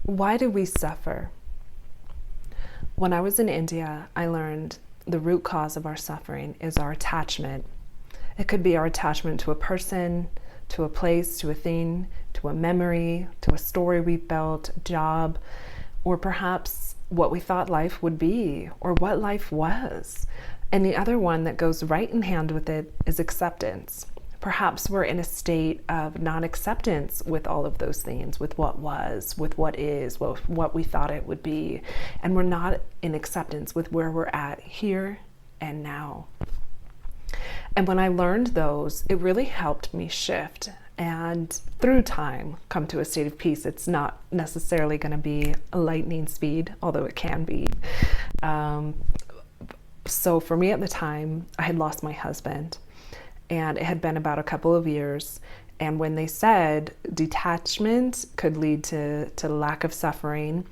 Why do we suffer? When I was in India, I learned the root cause of our suffering is our attachment. It could be our attachment to a person, to a place, to a thing, to a memory, to a story we built, a job, or perhaps what we thought life would be or what life was. And the other one that goes right in hand with it is acceptance. Perhaps we're in a state of non-acceptance with all of those things, with what was, with what is, what we thought it would be. And we're not in acceptance with where we're at here and now. And when I learned those, it really helped me shift and through time come to a state of peace. It's not necessarily going to be a lightning speed, although it can be. So for me at the time, I had lost my husband. And it had been about a couple of years. And when they said detachment could lead to lack of suffering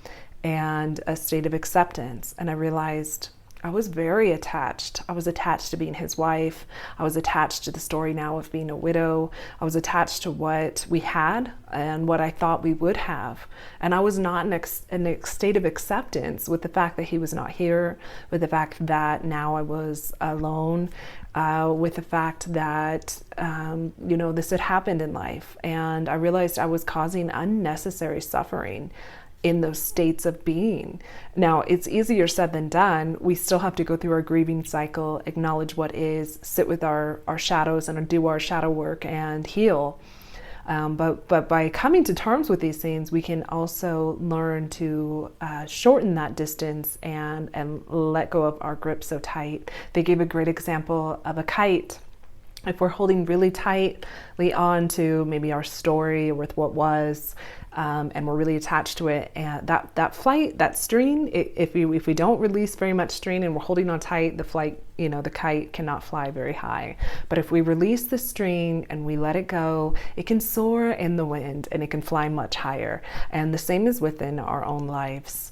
and a state of acceptance, and I realized I was very attached. I was attached to being his wife. I was attached to the story now of being a widow. I was attached to what we had and what I thought we would have. And I was not in a state of acceptance with the fact that he was not here, with the fact that now I was alone, with the fact that, this had happened in life. And I realized I was causing unnecessary suffering in those states of being. Now, it's easier said than done. We still have to go through our grieving cycle, acknowledge what is, sit with our shadows and do our shadow work and heal. But by coming to terms with these things, we can also learn to shorten that distance and let go of our grip so tight. They gave a great example of a kite. If we're holding really tightly on to maybe our story with what was, and we're really attached to it, and that flight, that string, if we don't release very much string and we're holding on tight, the flight, the kite cannot fly very high. But if we release the string and we let it go, it can soar in the wind and it can fly much higher. And the same is within our own lives.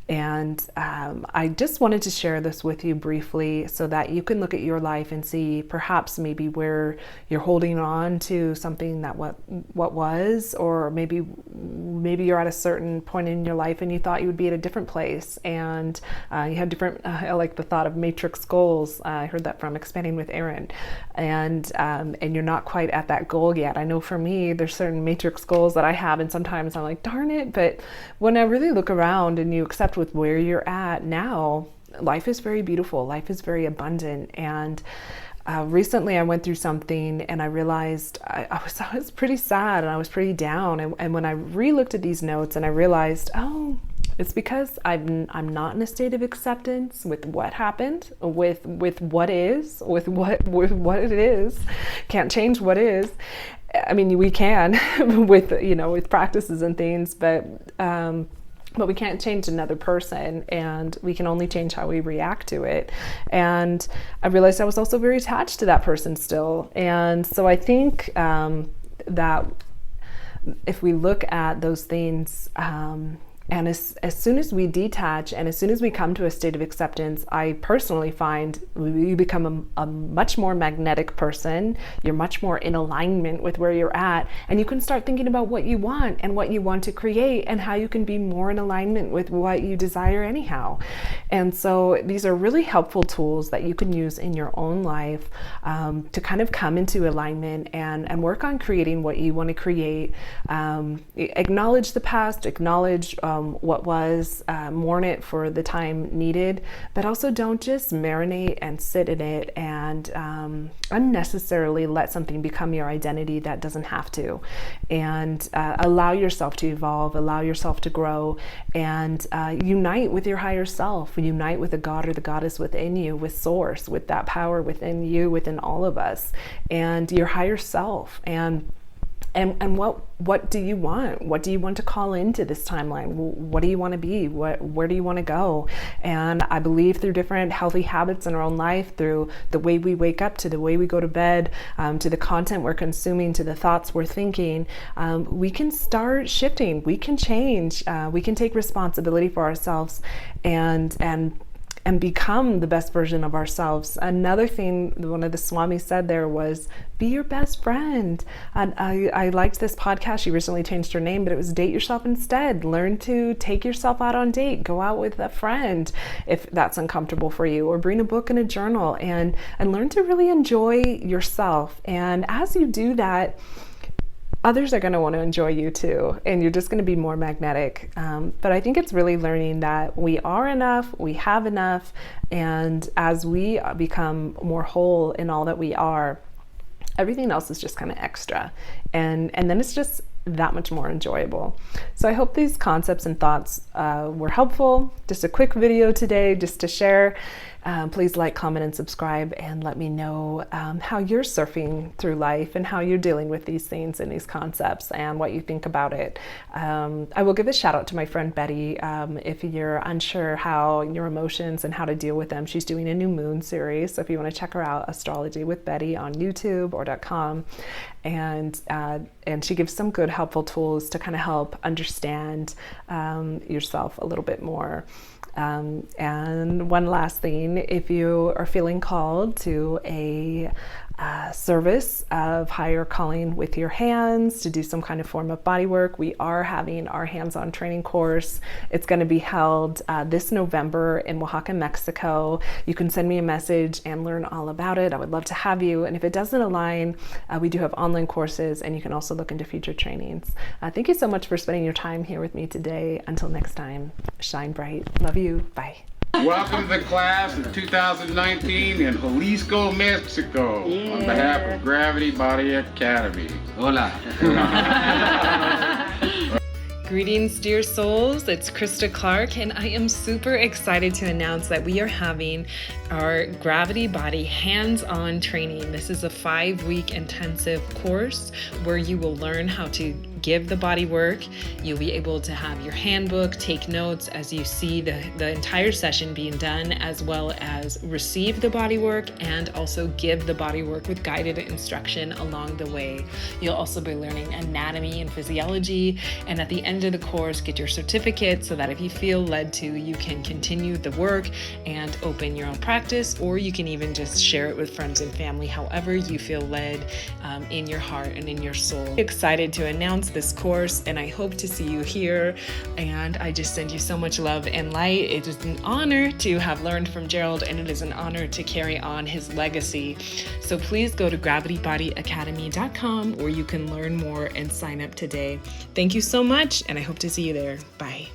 And I just wanted to share this with you briefly so that you can look at your life and see perhaps maybe where you're holding on to something that what was, or maybe you're at a certain point in your life and you thought you would be at a different place, and you had different, I like the thought of matrix goals. I heard that from Expanding with Erin, and you're not quite at that goal yet. I know for me, there's certain matrix goals that I have, and sometimes I'm like, darn it, but when I really look around and you accept with where you're at now, life is very beautiful, life is very abundant. And recently I went through something and I realized I was pretty sad and I was pretty down, and when I re-looked at these notes and I realized, oh, it's because I'm not in a state of acceptance with what happened, with what is, with what it is. Can't change what is. I mean, we can with practices and things, but we can't change another person, and we can only change how we react to it. And I realized I was also very attached to that person still. And so I think that if we look at those things, and as soon as we detach and as soon as we come to a state of acceptance, I personally find you become a much more magnetic person. You're much more in alignment with where you're at, and you can start thinking about what you want and what you want to create and how you can be more in alignment with what you desire anyhow. And so these are really helpful tools that you can use in your own life to kind of come into alignment and work on creating what you want to create. Acknowledge the past, acknowledge what was, mourn it for the time needed, but also don't just marinate and sit in it and unnecessarily let something become your identity that doesn't have to. And allow yourself to evolve, allow yourself to grow, and unite with your higher self, unite with the God or the goddess within you, with source, with that power within you, within all of us, and your higher self. And what do you want? What do you want to call into this timeline? What do you want to be? Where do you want to go? And I believe through different healthy habits in our own life, through the way we wake up, to the way we go to bed, to the content we're consuming, to the thoughts we're thinking, we can start shifting. We can change. We can take responsibility for ourselves and and become the best version of ourselves. Another thing one of the swamis said there was, be your best friend. And I liked this podcast. She recently changed her name, but it was Date Yourself Instead. Learn to take yourself out on date. Go out with a friend if that's uncomfortable for you, or bring a book and a journal, and learn to really enjoy yourself. And as you do that, others are going to want to enjoy you too, and you're just going to be more magnetic. But I think it's really learning that we are enough, we have enough, and as we become more whole in all that we are, everything else is just kind of extra, and then it's just that much more enjoyable. So I hope these concepts and thoughts were helpful. Just a quick video today just to share. Please like, comment, and subscribe, and let me know how you're surfing through life and how you're dealing with these things and these concepts and what you think about it. I will give a shout out to my friend Betty. If you're unsure how your emotions and how to deal with them, she's doing a new moon series. So if you want to check her out, Astrology with Betty on YouTube or .com. And she gives some good helpful tools to kind of help understand yourself a little bit more. And one last thing, if you are feeling called to a service of higher calling with your hands, to do some kind of form of body work, we are having our hands-on training course. It's going to be held this November in Oaxaca, Mexico. You can send me a message and learn all about it. I would love to have you. And if it doesn't align, we do have online courses, and you can also look into future trainings. Thank you so much for spending your time here with me today. Until next time, shine bright. Love you. Bye. Welcome to the class of 2019 in Jalisco, Mexico. Yeah. On behalf of Gravity Body Academy. Hola. Greetings, dear souls. It's Christa Clark, and I am super excited to announce that we are having our Gravity Body hands-on training. This is a 5-week intensive course where you will learn how to give the body work. You'll be able to have your handbook, take notes as you see the entire session being done, as well as receive the body work and also give the body work with guided instruction along the way. You'll also be learning anatomy and physiology, and at the end of the course, get your certificate so that if you feel led to, you can continue the work and open your own practice, or you can even just share it with friends and family, however you feel led in your heart and in your soul. Excited to announce this course, and I hope to see you here, and I just send you so much love and light. It is an honor to have learned from Gerald, and it is an honor to carry on his legacy. So please go to gravitybodyacademy.com where you can learn more and sign up today. Thank you so much, and I hope to see you there. Bye.